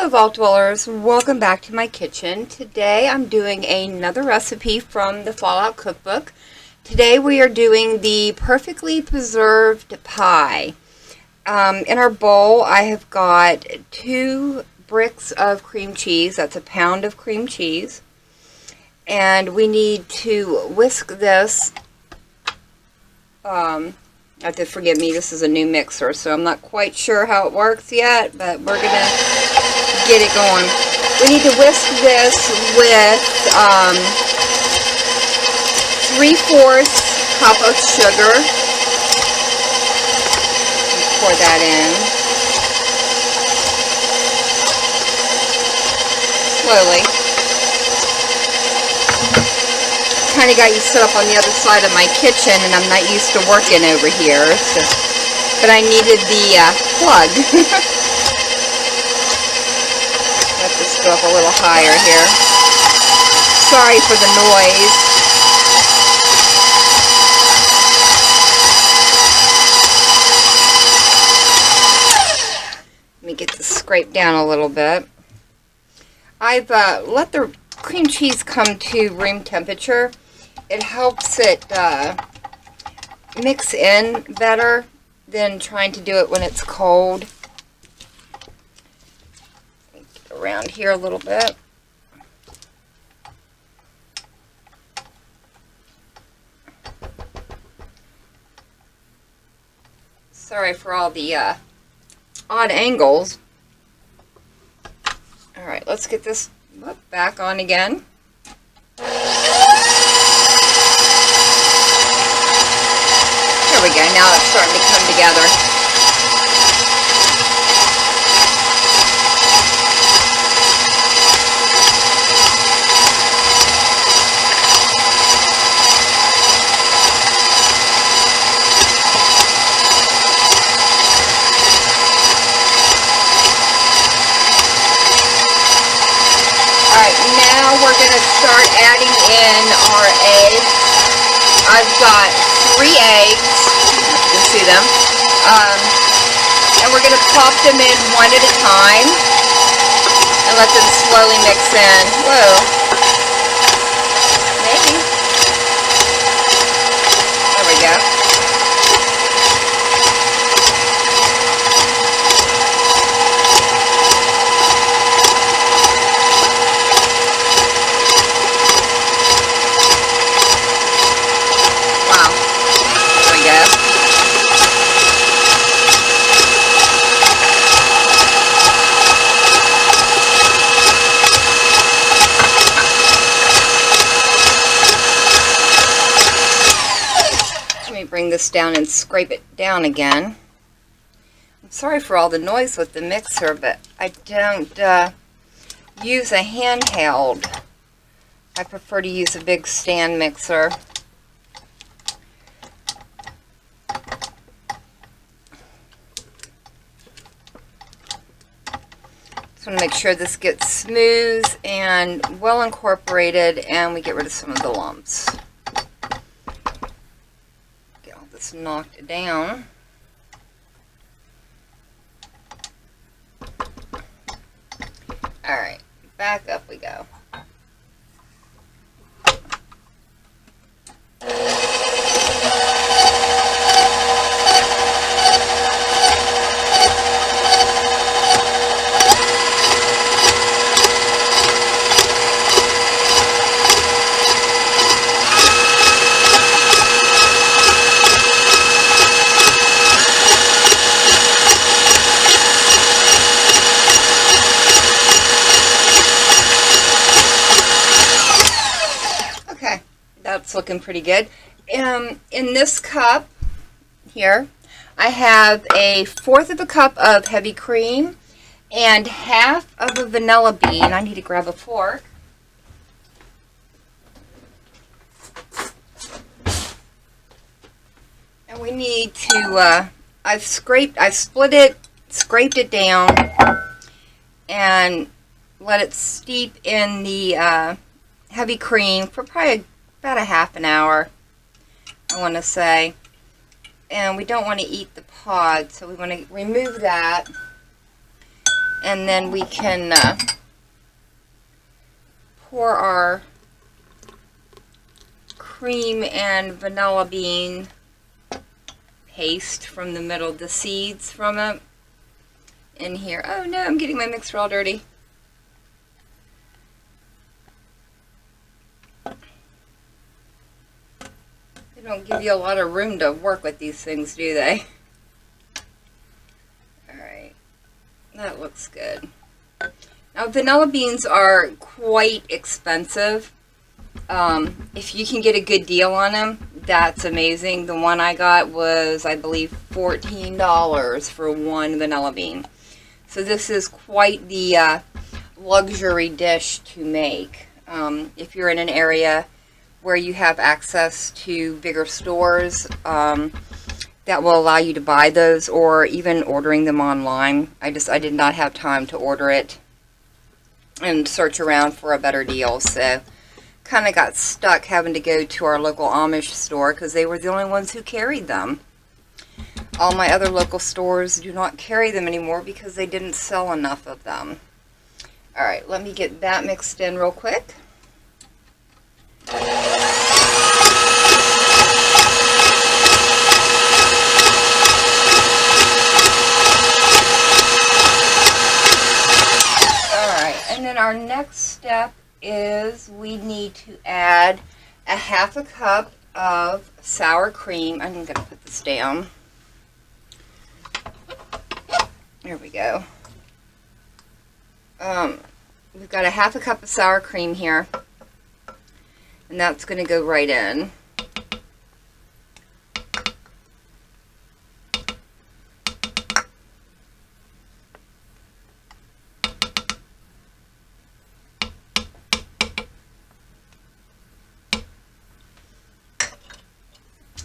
Hello Vault Dwellers, welcome back to my kitchen. Today I'm doing another recipe from the Fallout Cookbook. Today we are doing the perfectly preserved pie. In our bowl I have got 2 bricks of cream cheese, that's a pound of cream cheese. And we need to whisk this. You have to forgive me, this is a new mixer, so I'm not quite sure how it works yet, but we're going to get it going. We need to whisk this with 3/4 cup of sugar. Pour that in. Slowly. Kind of got you set up on the other side of my kitchen, and I'm not used to working over here, so, but I needed the plug. Let this go up a little higher here. Sorry for the noise. Let me get this scraped down a little bit. I've let the cream cheese come to room temperature. It helps it mix in better than trying to do it when it's cold. Get around here a little bit. Sorry for all the odd angles. Alright, let's get this back on again. There we go, now it's starting to come together. Alright, now we're going to start adding in our eggs. I've got 3 eggs. You can see them. And we're going to pop them in one at a time and let them slowly mix in. Whoa. Maybe. There we go. Bring this down and scrape it down again. I'm sorry for all the noise with the mixer, but I don't use a handheld. I prefer to use a big stand mixer. Just want to make sure this gets smooth and well incorporated, and we get rid of some of the lumps. Knocked down. Alright, back up we go. That's looking pretty good. In this cup here, I have 1/4 of a cup of heavy cream and 1/2 of a vanilla bean. I need to grab a fork. And we need to, I've split it, scraped it down, and let it steep in the heavy cream for probably about a half an hour, I want to say. And we don't want to eat the pod, so we want to remove that and then we can pour our cream and vanilla bean paste from the middle, the seeds from it, in here. Oh no, I'm getting my mixer all dirty. They don't give you a lot of room to work with these things, do they? Alright, that looks good. Now, vanilla beans are quite expensive. If you can get a good deal on them, that's amazing. The one I got was, I believe, $14 for one vanilla bean. So this is quite the luxury dish to make. If you're in an area where you have access to bigger stores that will allow you to buy those, or even ordering them online. I did not have time to order it and search around for a better deal, so kind of got stuck having to go to our local Amish store because they were the only ones who carried them. All my other local stores do not carry them anymore because they didn't sell enough of them. Alright, let me get that mixed in real quick. And then our next step is we need to add a half a cup of sour cream. I'm going to put this down. There we go. We've got a half a cup of sour cream here, and that's going to go right in.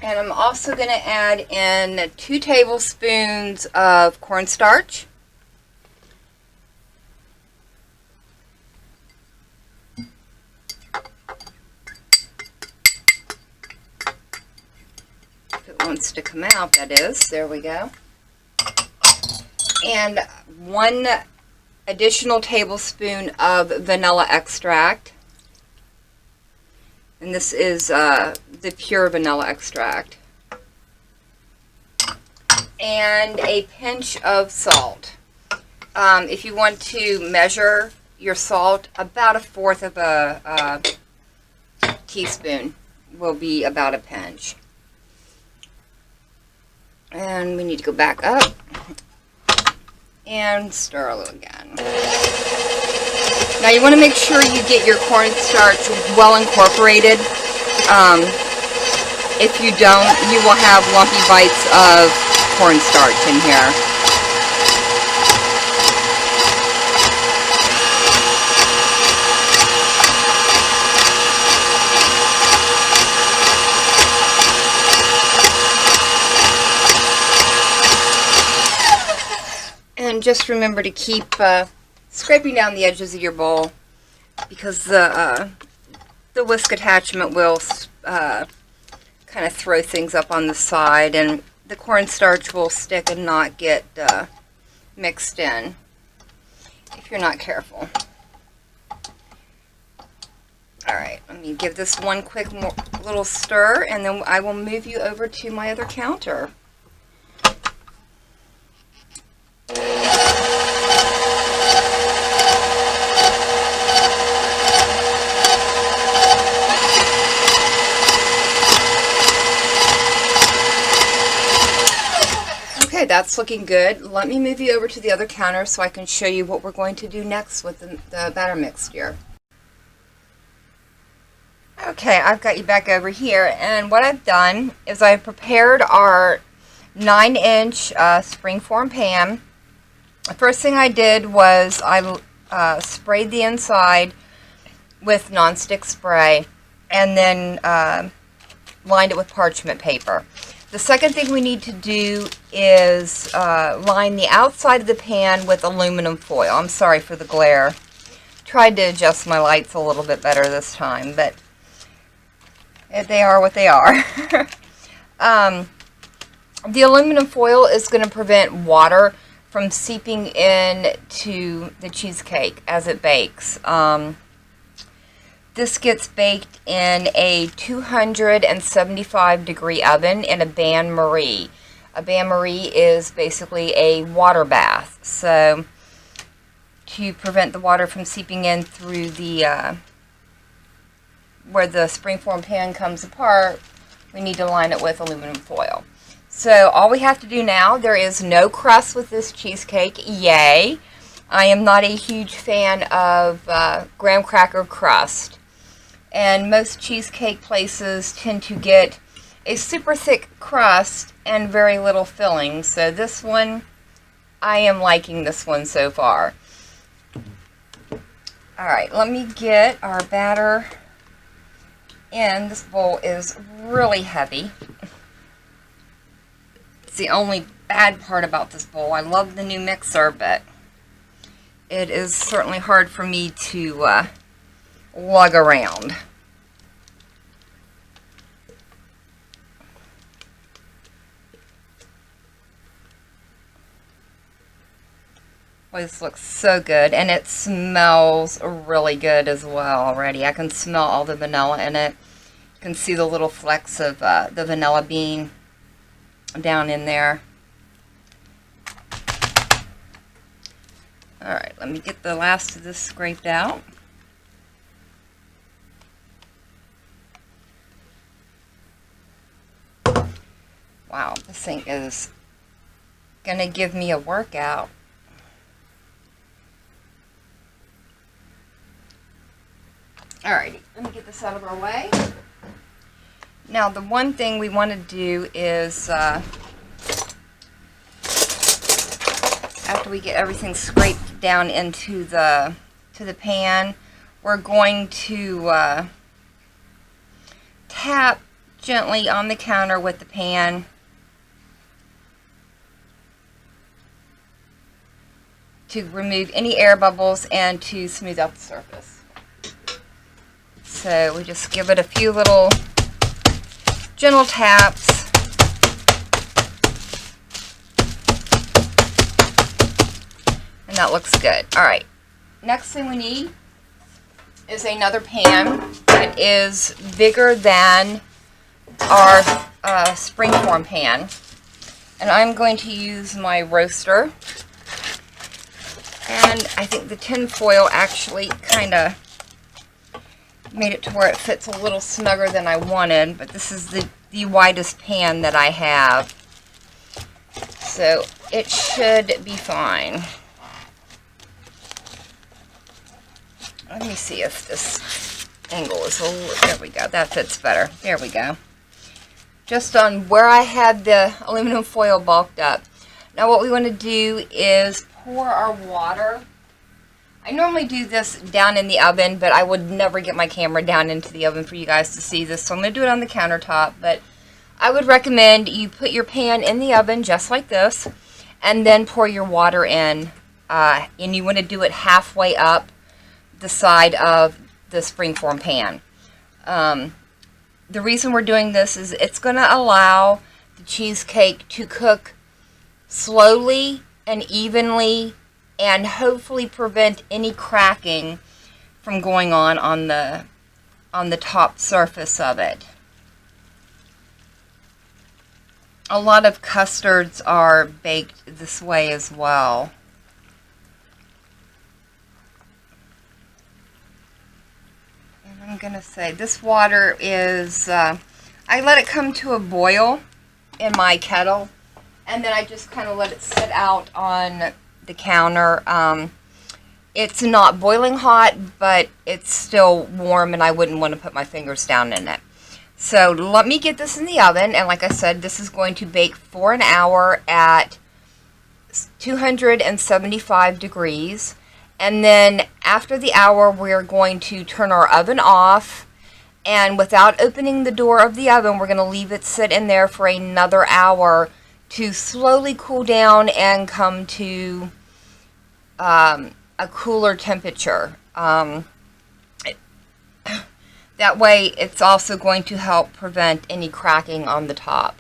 And I'm also going to add in 2 tablespoons of cornstarch. If it wants to come out, that is. There we go. And 1 additional tablespoon of vanilla extract. And this is the pure vanilla extract. And a pinch of salt. If you want to measure your salt, about 1/4 of a teaspoon will be about a pinch. And we need to go back up and stir a little again. Now you want to make sure you get your cornstarch well incorporated. If you don't, you will have lumpy bites of cornstarch in here. And just remember to keep scraping down the edges of your bowl, because the whisk attachment will kind of throw things up on the side, and the cornstarch will stick and not get mixed in if you're not careful. Alright, let me give this one quick little stir, and then I will move you over to my other counter. Okay, that's looking good. Let me move you over to the other counter so I can show you what we're going to do next with the batter mixture. Okay, I've got you back over here, and what I've done is I've prepared our 9-inch springform pan. The first thing I did was I sprayed the inside with nonstick spray, and then lined it with parchment paper. The second thing we need to do is line the outside of the pan with aluminum foil. I'm sorry for the glare. Tried to adjust my lights a little bit better this time, but they are what they are. The aluminum foil is going to prevent water from seeping into the cheesecake as it bakes. This gets baked in a 275 degree oven in a bain-marie. A bain-marie is basically a water bath. So to prevent the water from seeping in through the where the springform pan comes apart, we need to line it with aluminum foil. So all we have to do now, there is no crust with this cheesecake, yay. I am not a huge fan of graham cracker crust. And most cheesecake places tend to get a super thick crust and very little filling. So this one, I am liking this one so far. Alright, let me get our batter in. This bowl is really heavy. It's the only bad part about this bowl. I love the new mixer, but it is certainly hard for me to lug around. Boy, this looks so good, and it smells really good as well already. I can smell all the vanilla in it. You can see the little flecks of the vanilla bean down in there. Alright, let me get the last of this scraped out. Wow, this thing is going to give me a workout. Alrighty, let me get this out of our way. Now, the one thing we want to do is, after we get everything scraped down into the pan, we're going to tap gently on the counter with the pan. To remove any air bubbles and to smooth out the surface. So we just give it a few little gentle taps. And that looks good. Alright, next thing we need is another pan that is bigger than our springform pan. And I'm going to use my roaster. And I think the tin foil actually kind of made it to where it fits a little snugger than I wanted, but this is the widest pan that I have, so it should be fine. Let me see if this angle is a little, there we go, that fits better, there we go. Just on where I had the aluminum foil bulked up. Now what we want to do is pour our water. I normally do this down in the oven, but I would never get my camera down into the oven for you guys to see this, so I'm going to do it on the countertop. But I would recommend you put your pan in the oven just like this, and then pour your water in, and you want to do it halfway up the side of the springform pan. The reason we're doing this is it's going to allow the cheesecake to cook slowly and evenly, and hopefully prevent any cracking from going on the top surface of it. A lot of custards are baked this way as well. And I'm going to say this water is, I let it come to a boil in my kettle, and then I just kind of let it sit out on the counter. It's not boiling hot, but it's still warm, and I wouldn't want to put my fingers down in it. So let me get this in the oven, and like I said, this is going to bake for an hour at 275 degrees. And then after the hour, we're going to turn our oven off, and without opening the door of the oven, we're going to leave it sit in there for another hour to slowly cool down and come to a cooler temperature. That way it's also going to help prevent any cracking on the top.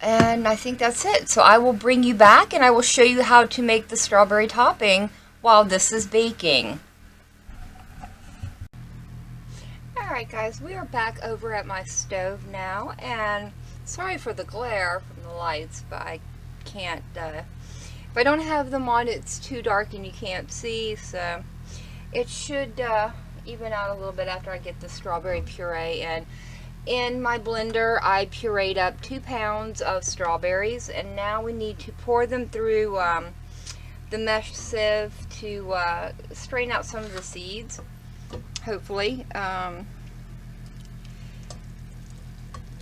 And I think that's it. So I will bring you back and I will show you how to make the strawberry topping while this is baking. Alright guys, we are back over at my stove now, and sorry for the glare from the lights, but I can't, if I don't have them on, it's too dark and you can't see, so it should even out a little bit after I get the strawberry puree in. In my blender, I pureed up 2 pounds of strawberries, and now we need to pour them through the mesh sieve to strain out some of the seeds, hopefully.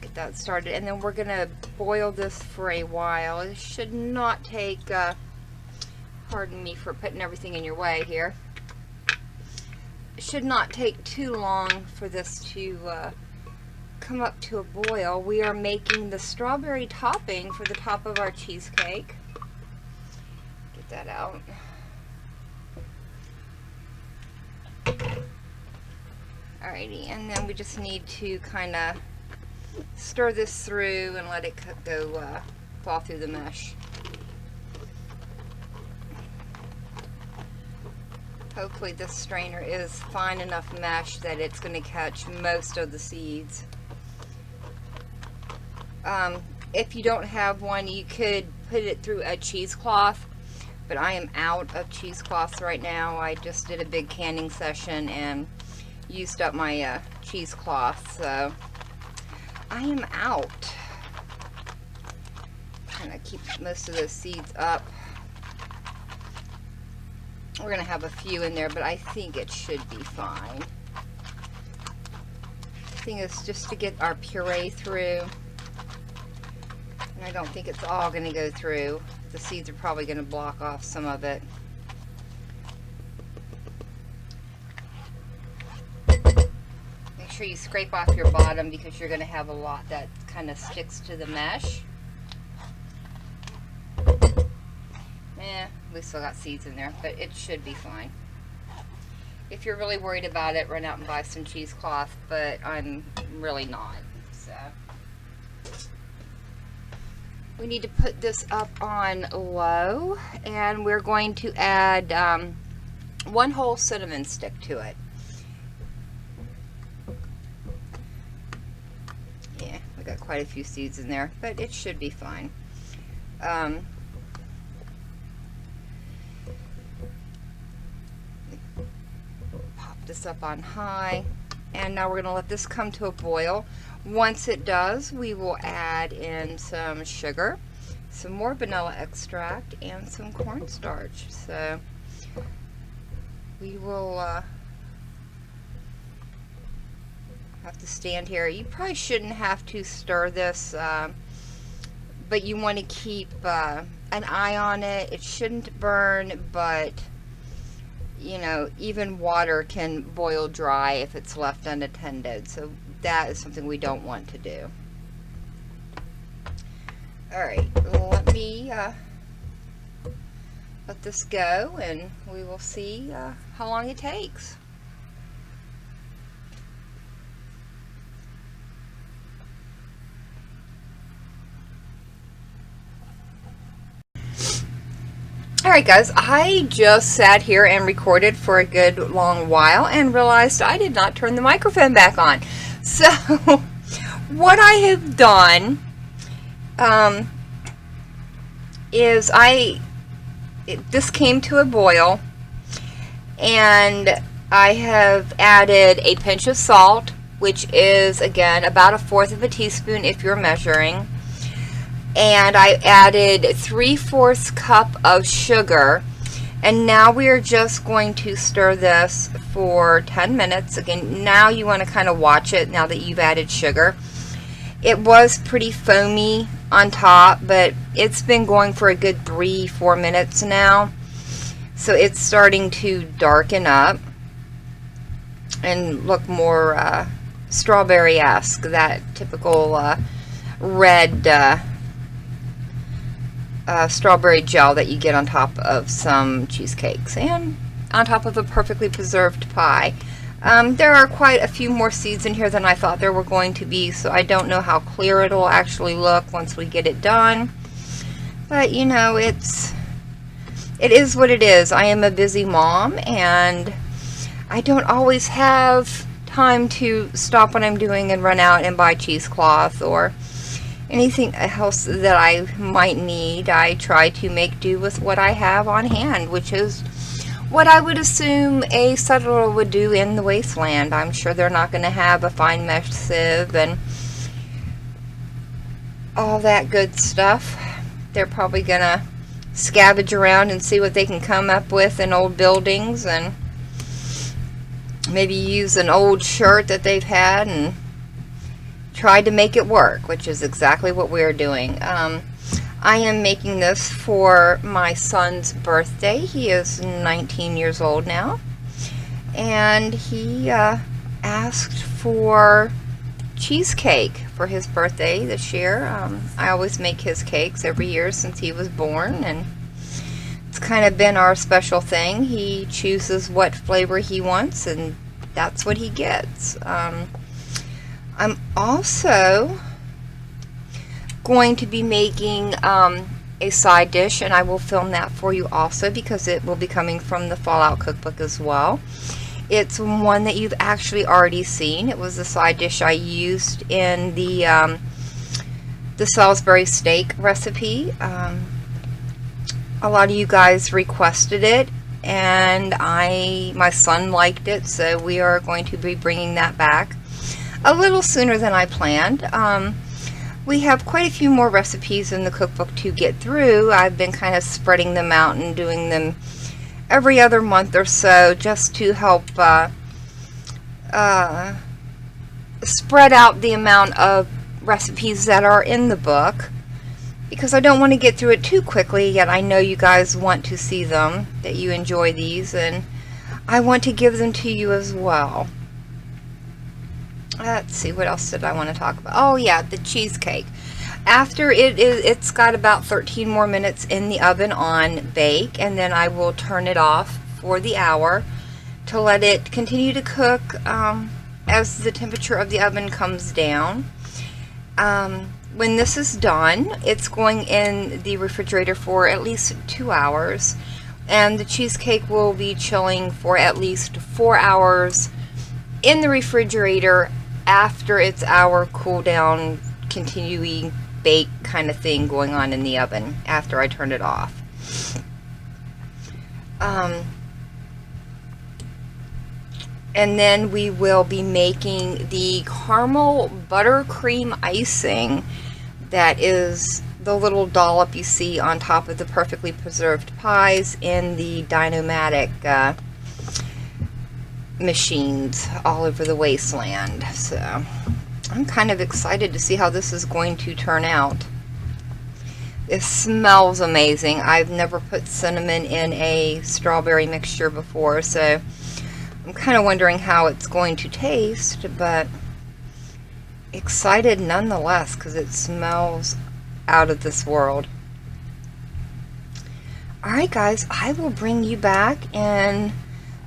Get that started, and then we're going to boil this for a while. It should not take, pardon me for putting everything in your way here. It should not take too long for this to come up to a boil. We are making the strawberry topping for the top of our cheesecake. Get that out. Alrighty, and then we just need to kind of stir this through and let it go fall through the mesh. Hopefully this strainer is fine enough mesh that it's going to catch most of the seeds. If you don't have one, you could put it through a cheesecloth, but I am out of cheesecloths right now. I just did a big canning session and used up my cheesecloth, so I am out. Kind of keep most of those seeds up. We're going to have a few in there, but I think it should be fine. The thing is just to get our puree through. And I don't think it's all going to go through. The seeds are probably going to block off some of it. Make sure you scrape off your bottom because you're going to have a lot that kind of sticks to the mesh. We still got seeds in there, but it should be fine. If you're really worried about it, run out and buy some cheesecloth, but I'm really not. So we need to put this up on low, and we're going to add 1 whole cinnamon stick to it. Yeah, we got quite a few seeds in there, but it should be fine. This up on high, and now we're going to let this come to a boil. Once it does, we will add in some sugar, some more vanilla extract, and some cornstarch. So we will have to stand here. You probably shouldn't have to stir this, but you want to keep an eye on it. It shouldn't burn, but you know, even water can boil dry if it's left unattended, so that is something we don't want to do. Alright, let me let this go, and we will see how long it takes. Alright guys, I just sat here and recorded for a good long while and realized I did not turn the microphone back on. So what I have done is this came to a boil, and I have added a pinch of salt, which is again about 1/4 teaspoon if you're measuring. And I added 3/4 cup of sugar, and now we are just going to stir this for 10 minutes. Again, now you want to kind of watch it now that you've added sugar. It was pretty foamy on top, but it's been going for a good 3-4 minutes now, so it's starting to darken up and look more strawberry-esque, that typical red strawberry gel that you get on top of some cheesecakes and on top of a perfectly preserved pie. There are quite a few more seeds in here than I thought there were going to be, so I don't know how clear it'll actually look once we get it done. But you know, it is what it is. I am a busy mom, and I don't always have time to stop what I'm doing and run out and buy cheesecloth or anything else that I might need. I try to make do with what I have on hand, which is what I would assume a settler would do in the wasteland. I'm sure they're not going to have a fine mesh sieve and all that good stuff. They're probably going to scavenge around and see what they can come up with in old buildings, and maybe use an old shirt that they've had and try to make it work, which is exactly what we're doing. I am making this for my son's birthday. He is 19 years old now, and he asked for cheesecake for his birthday this year. I always make his cakes every year since he was born, and it's kind of been our special thing. He chooses what flavor he wants, and that's what he gets. I'm also going to be making a side dish, and I will film that for you also because it will be coming from the Fallout Cookbook as well. It's one that you've actually already seen. It was the side dish I used in the Salisbury steak recipe. A lot of you guys requested it, and my son liked it, so we are going to be bringing that back a little sooner than I planned. We have quite a few more recipes in the cookbook to get through. I've been kind of spreading them out and doing them every other month or so, just to help spread out the amount of recipes that are in the book, because I don't want to get through it too quickly, yet I know you guys want to see them, that you enjoy these, and I want to give them to you as well. Let's see, what else did I want to talk about? Oh yeah, the cheesecake. After it's got about 13 more minutes in the oven on bake, and then I will turn it off for the hour to let it continue to cook as the temperature of the oven comes down. When this is done, it's going in the refrigerator for at least 2 hours, and the cheesecake will be chilling for at least 4 hours in the refrigerator after its hour cool down, continuing bake kind of thing going on in the oven after I turn it off. And then we will be making the caramel buttercream icing. That is the little dollop you see on top of the perfectly preserved pies in the Dynomatic machines all over the wasteland. So I'm kind of excited to see how this is going to turn out. It smells amazing. I've never put cinnamon in a strawberry mixture before, so I'm kind of wondering how it's going to taste, but excited nonetheless because it smells out of this world. Alright guys, I will bring you back in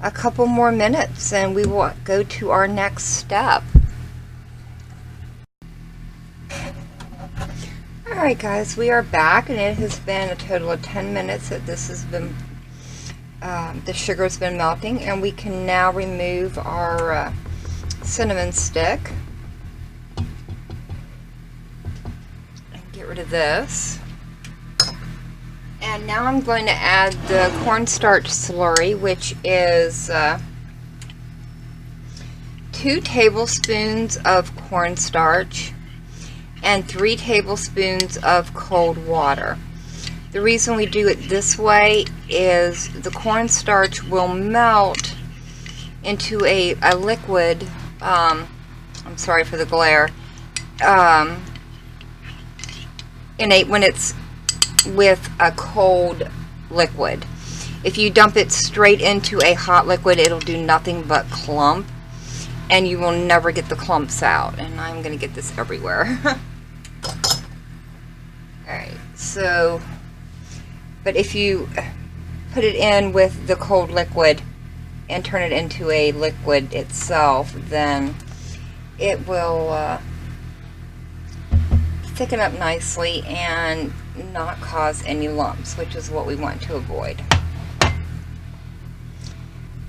a couple more minutes and we will go to our next step. Alright guys, we are back, and it has been a total of 10 minutes that this has been the sugar has been melting, and we can now remove our cinnamon stick and get rid of this. And now I'm going to add the cornstarch slurry, which is 2 tablespoons of cornstarch and 3 tablespoons of cold water. The reason we do it this way is the cornstarch will melt into a liquid, I'm sorry for the glare, when it's with a cold liquid. If you dump it straight into a hot liquid, it'll do nothing but clump, and you will never get the clumps out. And I'm going to get this everywhere. Alright, so, but if you put it in with the cold liquid, and turn it into a liquid itself, then it will thicken up nicely and not cause any lumps, which is what we want to avoid.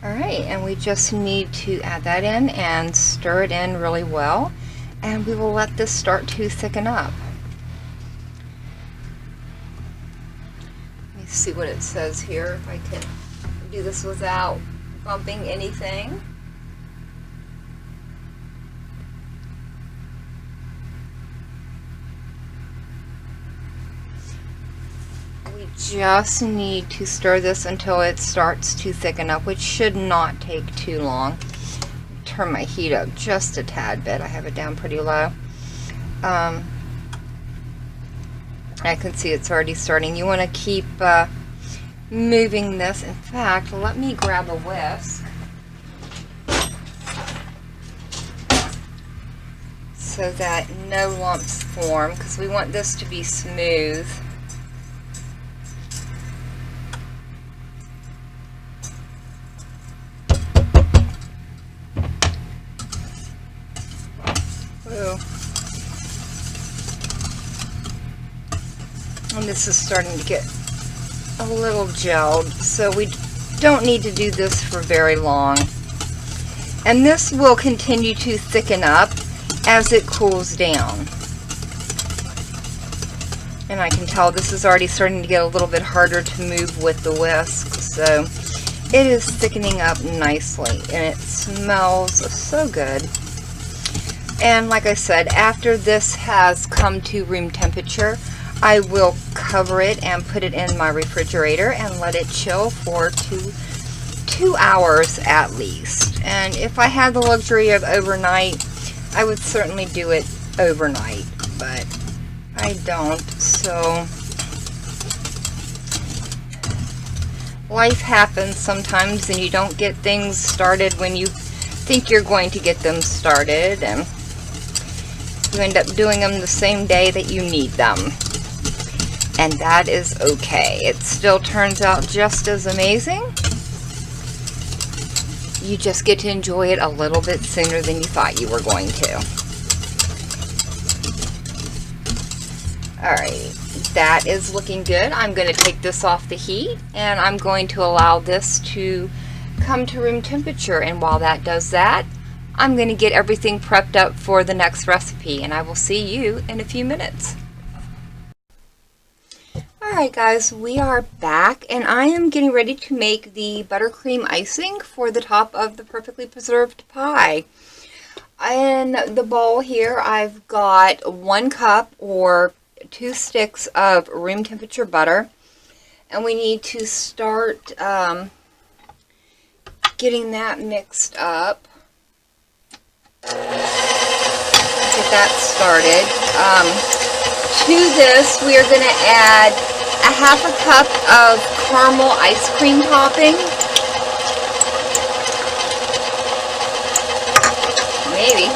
Alright, and we just need to add that in and stir it in really well, and we will let this start to thicken up. Let me see what it says here, if I can do this without bumping anything. We just need to stir this until it starts to thicken up, which should not take too long. Turn my heat up just a tad bit. I have it down pretty low. I can see it's already starting. You want to keep moving this. In fact, let me grab a whisk so that no lumps form, because we want this to be smooth. And this is starting to get a little gelled, so we don't need to do this for very long. And this will continue to thicken up as it cools down. And I can tell this is already starting to get a little bit harder to move with the whisk, so it is thickening up nicely, and it smells so good. And like I said, after this has come to room temperature, I will cover it and put it in my refrigerator and let it chill for two hours at least. And if I had the luxury of overnight, I would certainly do it overnight, but I don't. So life happens sometimes, and you don't get things started when you think you're going to get them started, and you end up doing them the same day that you need them. And that is okay. It still turns out just as amazing. You just get to enjoy it a little bit sooner than you thought you were going to. Alright, that is looking good. I'm going to take this off the heat, and I'm going to allow this to come to room temperature. And while that does that, I'm going to get everything prepped up for the next recipe, and I will see you in a few minutes. Alright guys, we are back, and I am getting ready to make the buttercream icing for the top of the perfectly preserved pie. In the bowl here, I've got 1 cup or 2 sticks of room temperature butter, and we need to start getting that mixed up. Get that started. To this, we are going to add a 1/2 cup of caramel ice cream topping. Maybe.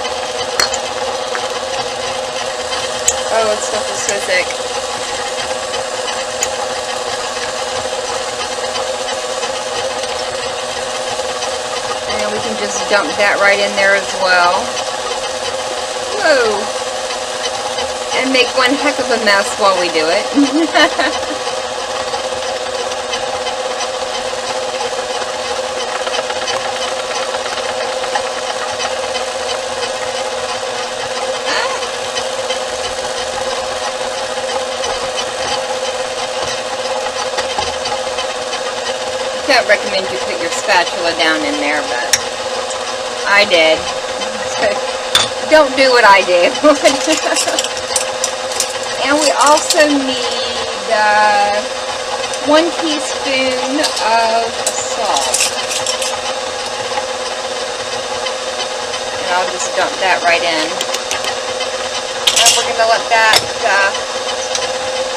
Oh, this stuff is so thick. And we can just dump that right in there as well. Whoa. And make one heck of a mess while we do it. I don't recommend you put your spatula down in there, but I did. So don't do what I do. And we also need 1 teaspoon of salt. And I'll just dump that right in. And we're going to let that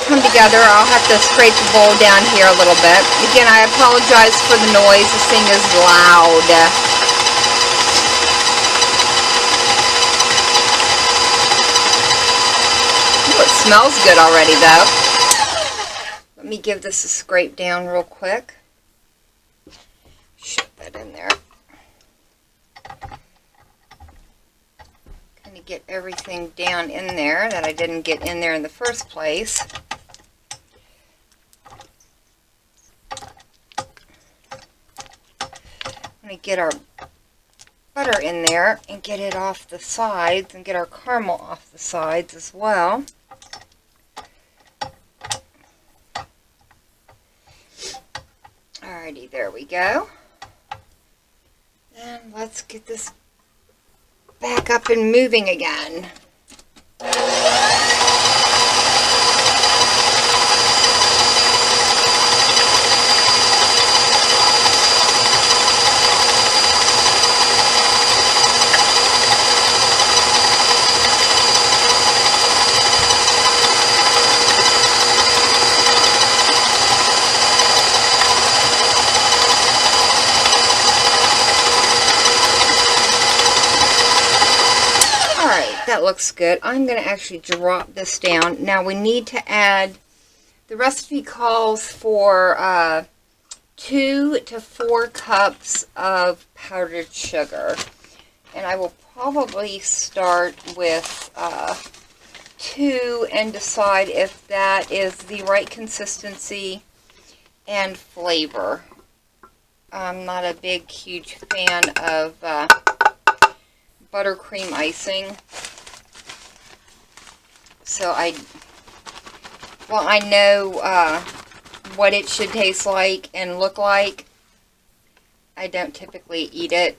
come together. I'll have to scrape the bowl down here a little bit. Again, I apologize for the noise. This thing is loud. Ooh, it smells good already, though. Let me give this a scrape down real quick. Shove that in there. Kind of get everything down in there that I didn't get in there in the first place. I'm going to get our butter in there and get it off the sides and get our caramel off the sides as well. Alrighty, there we go. And let's get this back up and moving again. That looks good. I'm going to actually drop this down. Now we need to add, the recipe calls for 2 to 4 cups of powdered sugar. And I will probably start with 2 and decide if that is the right consistency and flavor. I'm not a big, huge fan of buttercream icing. So I know what it should taste like and look like. I don't typically eat it.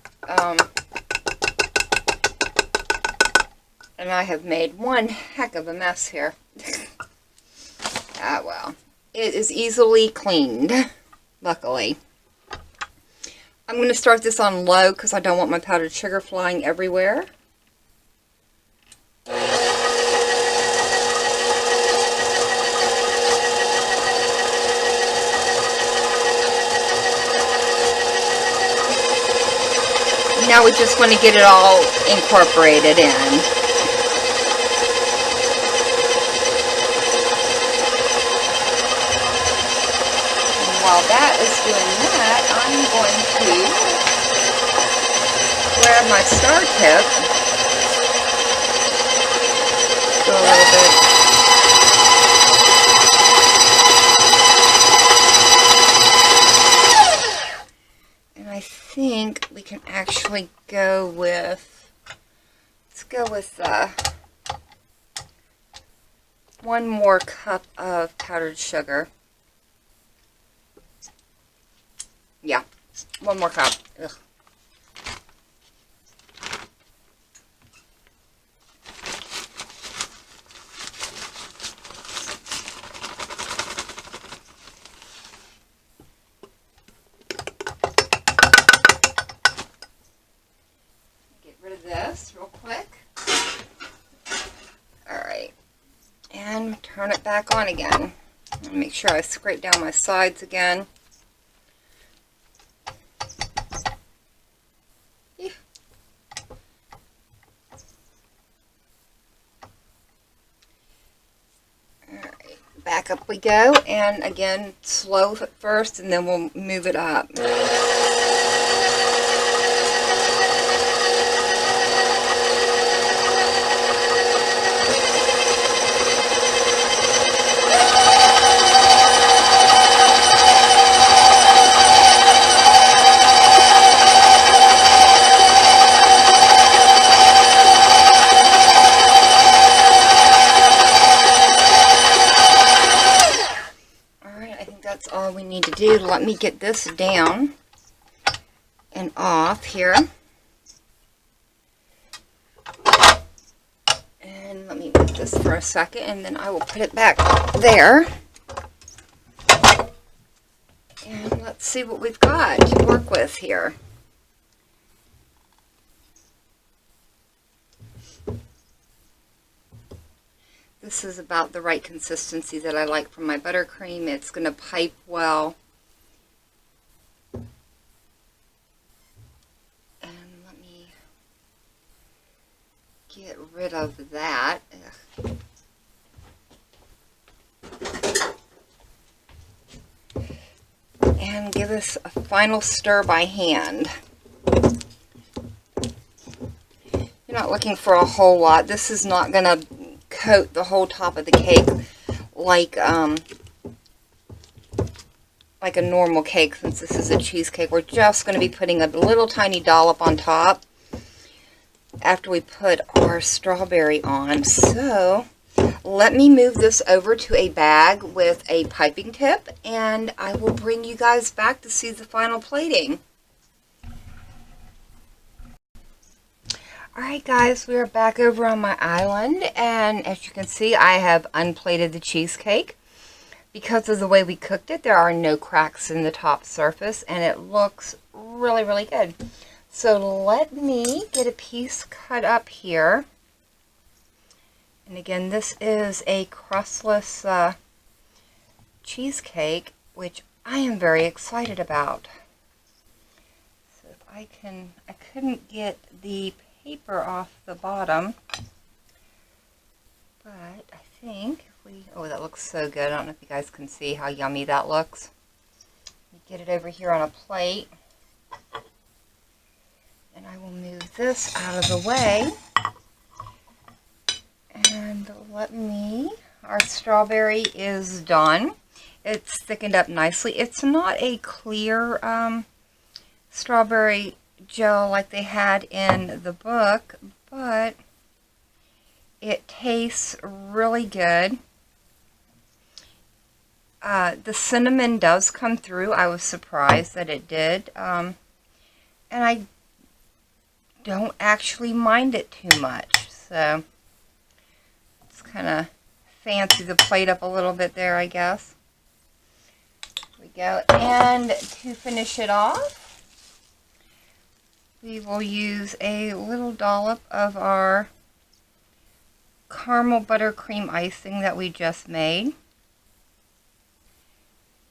And I have made one heck of a mess here. Ah, well. It is easily cleaned, luckily. I'm going to start this on low because I don't want my powdered sugar flying everywhere. Now we just want to get it all incorporated in. And while that is doing that, I'm going to grab my star tip. Go a little bit. I think we can actually go with, let's go with 1 more cup of powdered sugar. Yeah, 1 more cup. Ugh. This real quick. Alright, and turn it back on again. And make sure I scrape down my sides again. Yeah. Alright, back up we go, and again slow at first and then we'll move it up. All we need to do. Let me get this down and off here. And let me move this for a second and then I will put it back there. And let's see what we've got to work with here. This is about the right consistency that I like from my buttercream. It's going to pipe well. And let me get rid of that. Ugh. and give this a final stir by hand. You're not looking for a whole lot. This is not going to coat the whole top of the cake like a normal cake, since this is a cheesecake. We're just going to be putting a little tiny dollop on top after we put our strawberry on. So let me move this over to a bag with a piping tip, and I will bring you guys back to see the final plating. Alright guys, we are back over on my island, and as you can see, I have unplated the cheesecake. Because of the way we cooked it, there are no cracks in the top surface, and it looks really, really good. So let me get a piece cut up here. And again, this is a crustless cheesecake, which I am very excited about. So if I couldn't get the paper off the bottom, but I think oh, that looks so good. I don't know if you guys can see how yummy that looks. Get it over here on a plate. And I will move this out of the way. And our strawberry is done. It's thickened up nicely. It's not a clear strawberry gel like they had in the book, but it tastes really good. The cinnamon does come through. I was surprised that it did. And I don't actually mind it too much. So, let's kind of fancy the plate up a little bit there, I guess. There we go. And to finish it off, we will use a little dollop of our caramel buttercream icing that we just made.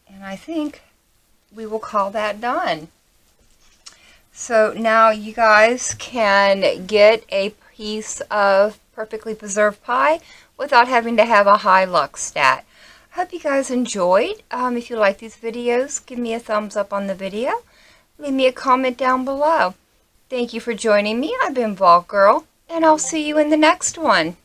And I think we will call that done. So now you guys can get a piece of perfectly preserved pie without having to have a high lux stat. I hope you guys enjoyed. If you like these videos, give me a thumbs up on the video. Leave me a comment down below. Thank you for joining me. I've been Vault Girl, and I'll see you in the next one.